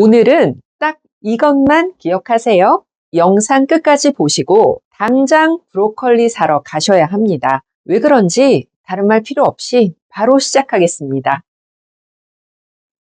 오늘은 딱 이것만 기억하세요. 영상 끝까지 보시고 당장 브로콜리 사러 가셔야 합니다. 왜 그런지 다른 말 필요 없이 바로 시작하겠습니다.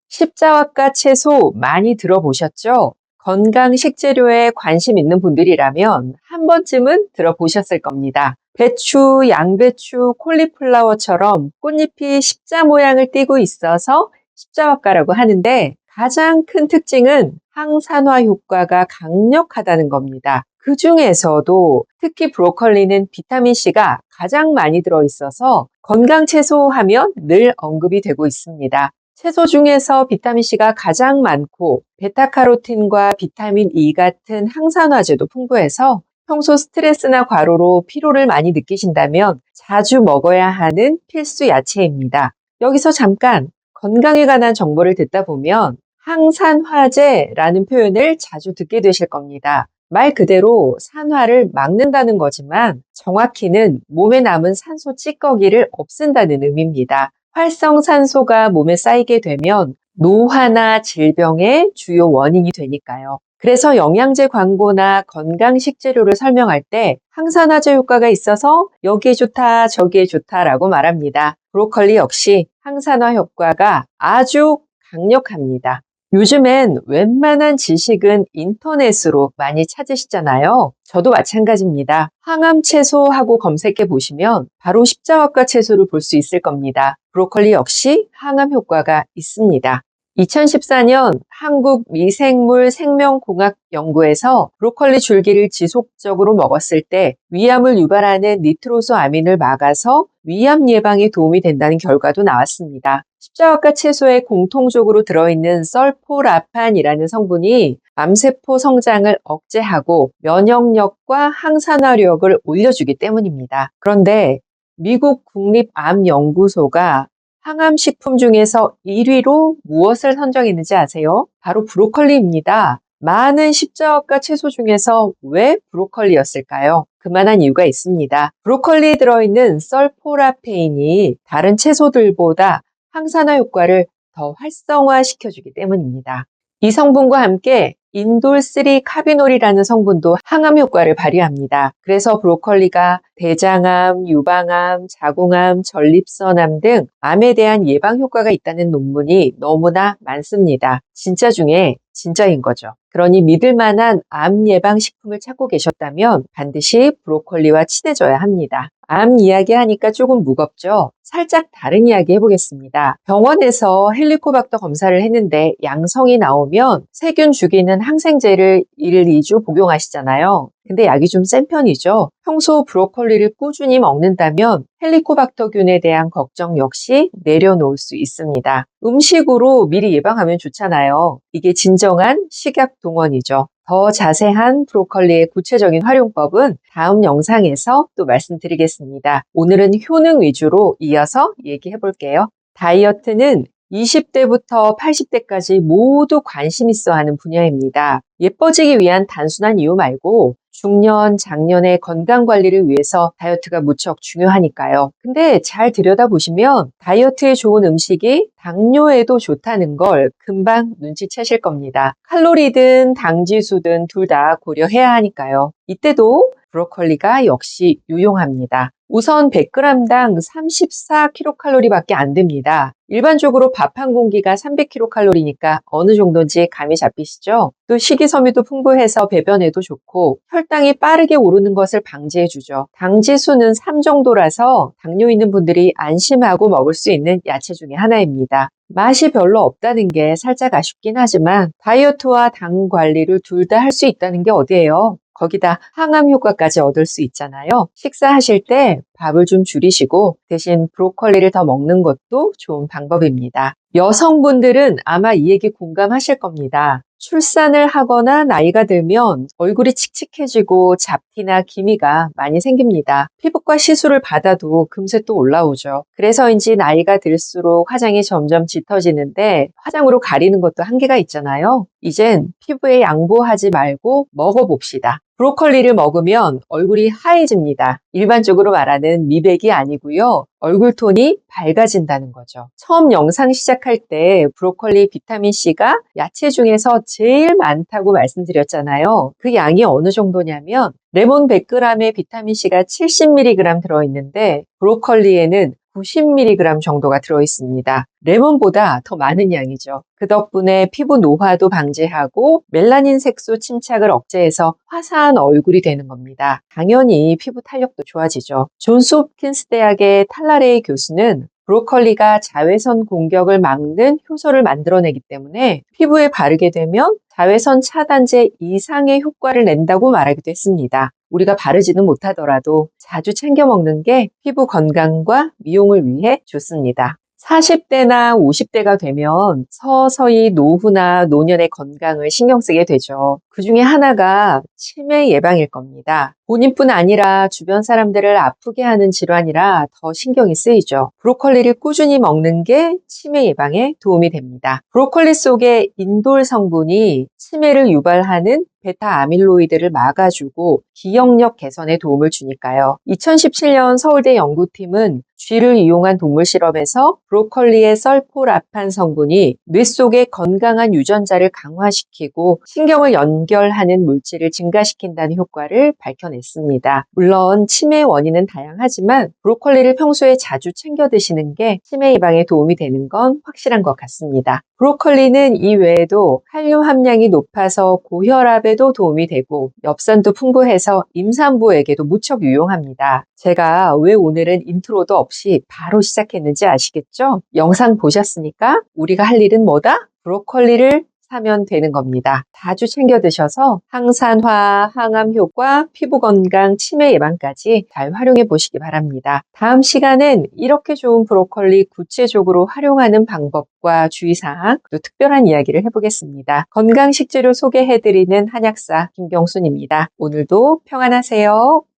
십자화과 채소 많이 들어보셨죠? 건강 식재료에 관심 있는 분들이라면 한 번쯤은 들어보셨을 겁니다. 배추, 양배추, 콜리플라워처럼 꽃잎이 십자 모양을 띠고 있어서 십자화과라고 하는데 가장 큰 특징은 항산화 효과가 강력하다는 겁니다. 그 중에서도 특히 브로콜리는 비타민C가 가장 많이 들어있어서 건강 채소 하면 늘 언급이 되고 있습니다. 채소 중에서 비타민C가 가장 많고 베타카로틴과 비타민 E 같은 항산화제도 풍부해서 평소 스트레스나 과로로 피로를 많이 느끼신다면 자주 먹어야 하는 필수 야채입니다. 여기서 잠깐 건강에 관한 정보를 듣다 보면 항산화제라는 표현을 자주 듣게 되실 겁니다. 말 그대로 산화를 막는다는 거지만 정확히는 몸에 남은 산소 찌꺼기를 없앤다는 의미입니다. 활성산소가 몸에 쌓이게 되면 노화나 질병의 주요 원인이 되니까요. 그래서 영양제 광고나 건강 식재료를 설명할 때 항산화제 효과가 있어서 여기에 좋다 저기에 좋다라고 말합니다. 브로콜리 역시 항산화 효과가 아주 강력합니다. 요즘엔 웬만한 지식은 인터넷으로 많이 찾으시잖아요. 저도 마찬가지입니다. 항암 채소하고 검색해 보시면 바로 십자화과 채소를 볼 수 있을 겁니다. 브로콜리 역시 항암 효과가 있습니다. 2014년 한국미생물생명공학연구에서 브로콜리 줄기를 지속적으로 먹었을 때 위암을 유발하는 니트로소아민을 막아서 위암 예방에 도움이 된다는 결과도 나왔습니다. 십자화과 채소에 공통적으로 들어있는 설포라판이라는 성분이 암세포 성장을 억제하고 면역력과 항산화력을 올려주기 때문입니다. 그런데 미국 국립암연구소가 항암식품 중에서 1위로 무엇을 선정했는지 아세요? 바로 브로콜리입니다. 많은 십자화과 채소 중에서 왜 브로콜리였을까요? 그만한 이유가 있습니다. 브로콜리에 들어있는 설포라페인이 다른 채소들보다 항산화 효과를 더 활성화시켜주기 때문입니다. 이 성분과 함께 인돌3 카비놀이라는 성분도 항암 효과를 발휘합니다. 그래서 브로콜리가 대장암, 유방암, 자궁암, 전립선암 등 암에 대한 예방 효과가 있다는 논문이 너무나 많습니다. 진짜 중에 진짜인 거죠. 그러니 믿을 만한 암 예방 식품을 찾고 계셨다면 반드시 브로콜리와 친해져야 합니다. 암 이야기 하니까 조금 무겁죠? 살짝 다른 이야기 해보겠습니다. 병원에서 헬리코박터 검사를 했는데 양성이 나오면 세균 죽이는 항생제를 1, 2주 복용하시잖아요. 근데 약이 좀 센 편이죠. 평소 브로콜리를 꾸준히 먹는다면 헬리코박터균에 대한 걱정 역시 내려놓을 수 있습니다. 음식으로 미리 예방하면 좋잖아요. 이게 진정한 식약동원이죠. 더 자세한 브로콜리의 구체적인 활용법은 다음 영상에서 또 말씀드리겠습니다. 오늘은 효능 위주로 이어서 얘기해 볼게요. 다이어트는 20대부터 80대까지 모두 관심 있어 하는 분야입니다. 예뻐지기 위한 단순한 이유 말고 중년, 장년의 건강 관리를 위해서 다이어트가 무척 중요하니까요. 근데 잘 들여다보시면 다이어트에 좋은 음식이 당뇨에도 좋다는 걸 금방 눈치채실 겁니다. 칼로리든 당지수든 둘 다 고려해야 하니까요. 이때도 브로콜리가 역시 유용합니다. 우선 100g당 34kcal밖에 안 됩니다. 일반적으로 밥 한 공기가 300kcal니까 어느 정도인지 감이 잡히시죠? 또 식이섬유도 풍부해서 배변에도 좋고 혈당이 빠르게 오르는 것을 방지해주죠. 당지수는 3 정도라서 당뇨 있는 분들이 안심하고 먹을 수 있는 야채 중에 하나입니다. 맛이 별로 없다는 게 살짝 아쉽긴 하지만 다이어트와 당 관리를 둘 다 할 수 있다는 게 어디예요? 거기다 항암 효과까지 얻을 수 있잖아요. 식사하실 때 밥을 좀 줄이시고 대신 브로콜리를 더 먹는 것도 좋은 방법입니다. 여성분들은 아마 이 얘기 공감하실 겁니다. 출산을 하거나 나이가 들면 얼굴이 칙칙해지고 잡티나 기미가 많이 생깁니다. 피부과 시술을 받아도 금세 또 올라오죠. 그래서인지 나이가 들수록 화장이 점점 짙어지는데 화장으로 가리는 것도 한계가 있잖아요. 이젠 피부에 양보하지 말고 먹어봅시다. 브로콜리를 먹으면 얼굴이 하얘집니다. 일반적으로 말하는 미백이 아니고요. 얼굴톤이 밝아진다는 거죠. 처음 영상 시작할 때 브로콜리 비타민C가 야채 중에서 제일 많다고 말씀드렸잖아요. 그 양이 어느 정도냐면 레몬 100g에 비타민C가 70mg 들어있는데 브로콜리에는 90mg 정도가 들어있습니다. 레몬보다 더 많은 양이죠. 그 덕분에 피부 노화도 방지하고 멜라닌 색소 침착을 억제해서 화사한 얼굴이 되는 겁니다. 당연히 피부 탄력도 좋아지죠. 존스 홉킨스 대학의 탈라레이 교수는 브로콜리가 자외선 공격을 막는 효소를 만들어내기 때문에 피부에 바르게 되면 자외선 차단제 이상의 효과를 낸다고 말하기도 했습니다. 우리가 바르지는 못하더라도 자주 챙겨 먹는 게 피부 건강과 미용을 위해 좋습니다. 40대나 50대가 되면 서서히 노후나 노년의 건강을 신경 쓰게 되죠. 그 중에 하나가 치매 예방일 겁니다. 본인뿐 아니라 주변 사람들을 아프게 하는 질환이라 더 신경이 쓰이죠. 브로콜리를 꾸준히 먹는 게 치매 예방에 도움이 됩니다. 브로콜리 속의 인돌 성분이 치매를 유발하는 베타 아밀로이드를 막아주고 기억력 개선에 도움을 주니까요. 2017년 서울대 연구팀은 쥐를 이용한 동물 실험에서 브로콜리의 설포라판 성분이 뇌 속의 건강한 유전자를 강화시키고 신경을 연결하는 물질을 증가시킨다는 효과를 밝혀냈습니다. 물론 치매 원인은 다양하지만 브로콜리를 평소에 자주 챙겨 드시는 게 치매 예방에 도움이 되는 건 확실한 것 같습니다. 브로콜리는 이 외에도 칼륨 함량이 높아서 고혈압에도 도움이 되고 엽산도 풍부해서 임산부에게도 무척 유용합니다. 제가 왜 오늘은 인트로도 없이 바로 시작했는지 아시겠죠? 영상 보셨으니까 우리가 할 일은 뭐다? 브로콜리를 사면 되는 겁니다. 자주 챙겨 드셔서 항산화, 항암 효과, 피부 건강, 치매 예방까지 잘 활용해 보시기 바랍니다. 다음 시간은 이렇게 좋은 브로콜리 구체적으로 활용하는 방법과 주의사항, 또 특별한 이야기를 해보겠습니다. 건강 식재료 소개해드리는 한약사 김경순입니다. 오늘도 평안하세요.